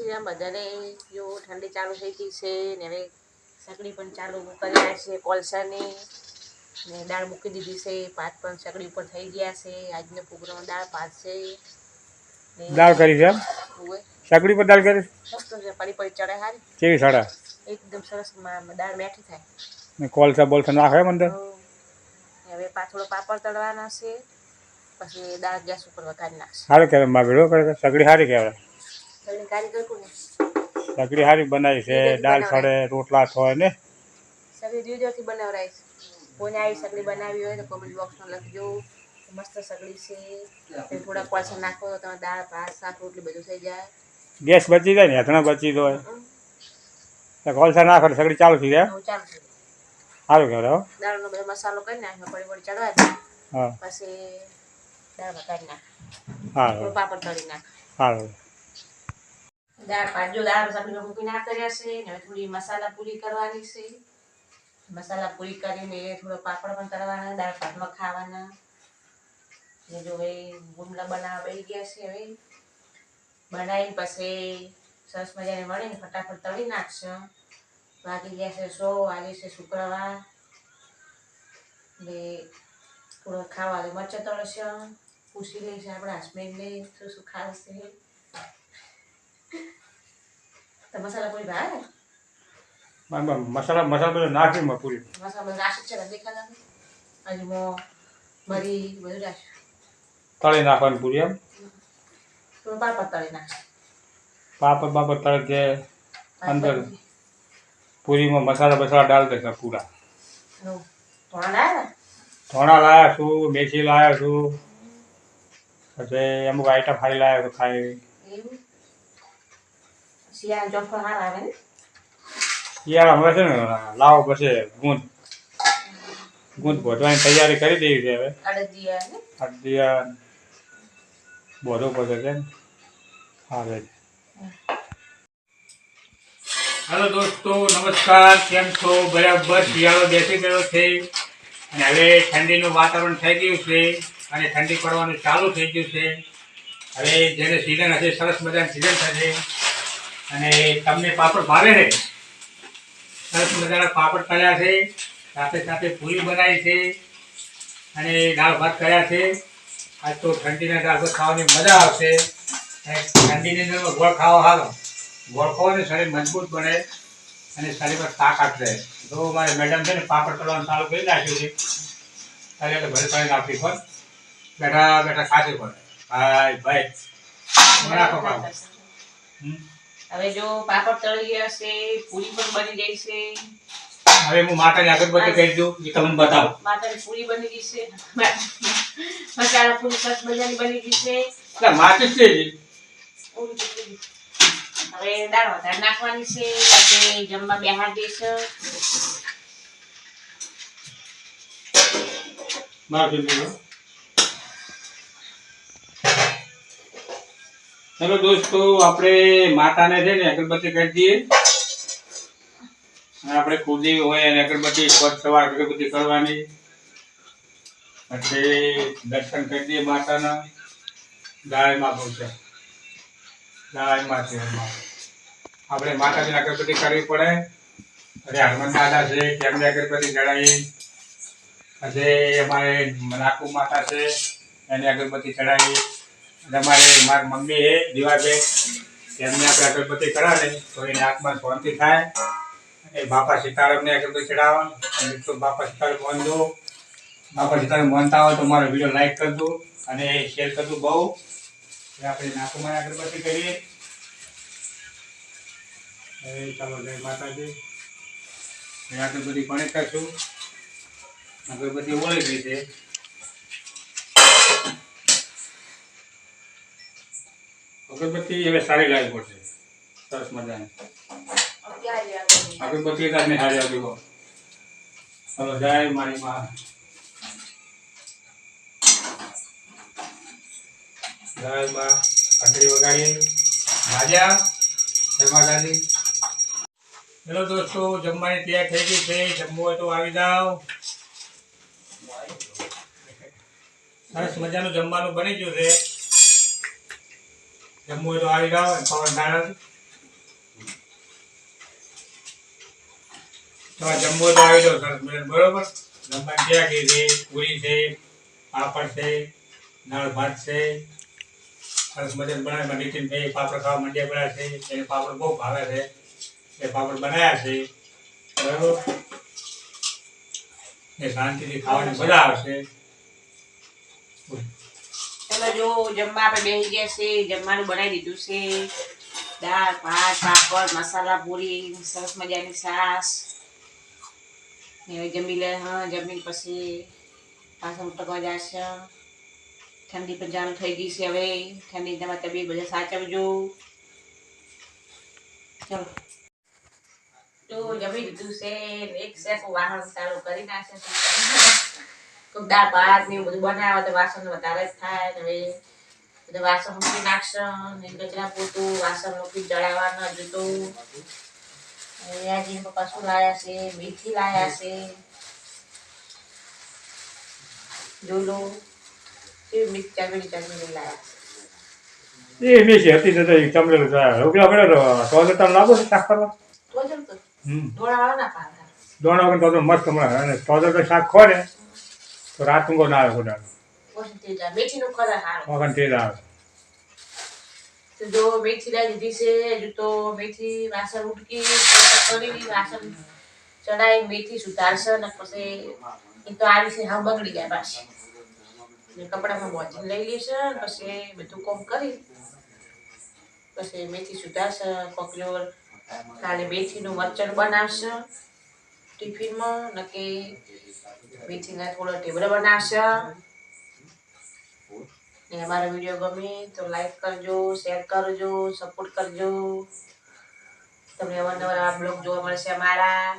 શ્રી રામ બધાને. જો ઠંડી ચાલુ થઈ ગઈ છે ને હવે સગડી પણ ચાલુ કર્યા છે કોલસાની ને દાળ મૂકી દીધી છે. ભાત પણ સગડી ઉપર થઈ ગયા છે. આજનો પ્રોગ્રામ દાળ ભાત છે. દાળ કરી છે સગડી પર દાળ કરી મસ્ત છે. પડી પડી ચડે હારી કેવી સાડા એકદમ સરસ દાળ મેઠી થાય ને કોલસા બોલસા નાખે અંદર. હવે પાછળ પાપડ તળવાના છે. પછી દાળ ગેસ ઉપર વઘારી નાખશે. સારું કહેવાય મારે ભેળો કરે સગડી સારી કહેવાય. સગડી કારીગર કોને સગડી સારી બનાવી છે. દાળ સડે રોટલા થાય ને સગડી દિવસથી બનાવરાય છે. કોઈને આવી સગડી બનાવી હોય તો કોમેન્ટ બોક્સમાં લખજો. મસ્ત સગડી છે. થોડા કોલસા નાખો તો તમે દાળ ભાત શાક રોટલી બધું થઈ જાય. ગેસ બચી જાય ને હેઠણા બચી જાય કોલસા નાખો સગડી ચાલુ થઈ જાય. ચાલુ થઈ જાય સારું કહેવાય. દાળનો બધો મસાલો કરી નાખ્યો પડી પડી ચડવા દે. હા પછી દાળ વઘારી નાખ. સારું પાપડ તળી નાખ. સારું દાળ ભાત જો દાળ સગડી મૂકી ના કર્યા છે ને હવે થોડી મસાલા પૂરી કરવાની છે. મસાલા પૂરી કરીને થોડો પાપડ પણ તળવાના દાળ ભાતમાં ખાવાના. ને જો હવે ગુમલા બનાવવા બેસી ગયા છે. હવે બનાવીને પછી સરસ મજાને વળીને ફટાફટ તળી નાખશે. વાગી ગયા છે 100. આજે છે શુક્રવાર ને થોડો ખાવા દે મરચાં તળશે. પૂછી લઈશ આપણા હસબન્ડને શું શું ખાવશે. તો મસાલા પૂરી ભાવે મસાલા બધું નાખી પૂરી મસાલા બધું રાશ છે દેખાતા અજમો મરી બધું રાશ તળી નાખવાની પૂરી એમ. થોડું પાપડ તળી નાખ. પાપડ બાપડ તળે કે અંદર પૂરીમાં મસાલા બસાલા ડાલ દેશે પૂરા. ધોણા લાયા છું, મેથી લાયા છું, પછી અમુક આઈટમ ખાલી લાયા તો ખાઈ. શિયાળા હવે છે ને લાવો પછી ગુંદ ભોજવાની તૈયારી કરી દેવી છે. હવે અડદિયા બોધો પડશે છે ને. હા હેલો દોસ્તો નમસ્કાર. કેમ છો? બરાબર શિયાળો બેસી ગયો છે અને હવે ઠંડીનું વાતાવરણ થઈ ગયું છે અને ઠંડી પડવાનું ચાલુ થઈ ગયું છે. હવે જેને સિઝન હશે સરસ મજાની સિઝન થશે અને તમને પાપડ ભાવે છે. સરસ મજાના પાપડ કર્યા છે. સાથે સાથે પૂરી બનાવી છે અને દાળ ભાત કર્યા છે. આજ તો ઠંડીના દાળ ભાત ખાવાની મજા આવશે. ઠંડીની અંદર ગોળ ખાવા સારો. ગોળ ખાવો ને શરીર મજબૂત બને અને શરીરમાં તાકાત રહે. જો મારે મેડમ છે ને પાપડ તળવાનું ચાલુ કરી નાખ્યું છે. ત્યારે એટલે ભલે તળી નાખી પણ બેઠા બેઠા ખાશે પણ ભાઈ નાખો કામ. હવે જો પાપડ તળી ગયા છે. પૂરી પણ બની ગઈ છે. હવે હું માતાની અગરબત્તી કરી દઉં એ તમને બતાવો. માતાની પૂરી બની ગઈ છે. મસાલા પૂરી સરસ મજાની બની ગઈ છે. એટલે માટી છે હવે દાળ વધારે નાખવાની છે. પછી જમવા બેહાર દઈશ. ચલો દોસ્તો આપણે માતાને છે ને અગરબત્તી કરી દઈએ. આપણે કુલદેવી હોય અને અગરબત્તી સવાર અગરબત્તી કરવાની. પછી દર્શન કરી દઈએ માતાના. ગાયમાં પહોંચે ગાયમાં છે આપણે માતાજીને અગરબત્તી કરવી પડે. અને હનુમાન દાદા છે તેમને અગરબત્તી ચડાવી. પછી અમારે નાકુ માતા છે એને અગરબત્તી ચડાવી. અને અમારે મારી મમ્મી છે દીવાબેન એમને આપણે અગરબત્તી કરાવે તો એની આંખમાં શાંતિ થાય. એ બાપા સીતારામને અગરબત્તી ચડાવવાનું. મિત્રો બાપા સીતારામ માનજો. બાપા સીતારામ માનતા હોય તો મારો વિડીયો લાઈક કરજો અને શેર કરજો બહુ. આપણે નાકુમાં અગરબત્તી કરીએ. ચાલો જય માતાજી. અગરબત્તી કોને કરશું? અગરબત્તી ઓળી ગઈ છે. અગરબત્તી હવે સારી લાગી પડશે સરસ મજાની. અગરબત્તી તમને સારી આવી હોય. ચાલો જય મારી માં. જય માં. ઘંટડી વગાડીએ રાજા જય માતાજી. હેલો દોસ્તો જમવાની તૈયાર થઈ ગઈ છે. જમવું હોય તો આવી જાઓ. સરસ મજાનું જમવાનું બની ગયું છે. જમવું હોય તો આવી જાઓ. પવન દાળ તમારે જમવો તો આવી જાઓ સરસ મજાનું, બરોબર. જમવાની તૈયારી છે, પૂરી છે, પાપડ છે, દાળ ભાત છે, સરસ મજાનું બનાવ્યા. નીતિનભાઈ પાપડ ખાવા માંડ્યા પડ્યા છે, એને પાપડ બહુ ભાવે છે, એ પાપડ બનાવ્યા છે, બરાબર. એ શાંતિથી ખાવાની મજા આવશે. ચલો જો જમવા આપણે બેસી ગયા છે, જમવાનું બનાવી દીધું છે. દાળ ભાત પાપડ મસાલા પૂરી સરસ મજાની છાશ. ને હવે જમી લે. હા, જમીને પછી પાછળ ઉતરવા જશે. ઠંડી પણ ચાલુ થઈ ગઈ છે. હવે ઠંડી તમારી તબિયત બધા સાચવજો. ચલો તો જમી દીધું છે. એક શેફ વાહન ચાલુ કરી નાખશે. કોઈક દાળ ભાત ને એવું બધું બનાવે તો વાસણ વધારે જ થાય. હવે બધા વાસણ મૂકી નાખશે ને ગજરા પોતું વાસણ મૂકી જળાવવાના જુદું. આજે પપ્પા શું લાયા છે? મેથી લાયા છે. જોલો એ મિક્સ ચાકડી લાયા. એ મેસી હતી ને તો ચમડેલું રોકલા પડ્યો તો લાગો છે શાક કરવા. તો જમતો ધોળા ના પાડતા દોણા વગર તો મસ્ત હમણાં તો શાક ખો ને તો રાત ઊંઘો ના આવે ખોટા મેથી નું ખરા હારું વગર તેલ આવે. તો જો મેથી લઈ દીધી છે. હજુ તો મેથી વાસણ ઉટકી કરી વાસણ ચડાઈ મેથી સુધારશે ને પછી એ તો આવી છે હા બગડી ગયા પાછી ને કપડામાં બોચીને લઈ લેશે. પછી બધું કોમ કરી પછી મેથી સુધારશે. કોકરીઓર કાલે મેથીનું મરચણ બનાવશે ટિફિનમાં નક્કી મેથીના થોડો ઢેબરો બનાવશે. ને અમારો વિડીયો ગમે તો લાઈક કરજો, શેર કરજો, સપોર્ટ કરજો. તમને અવારનવાર આ બ્લોગ જોવા મળશે અમારા.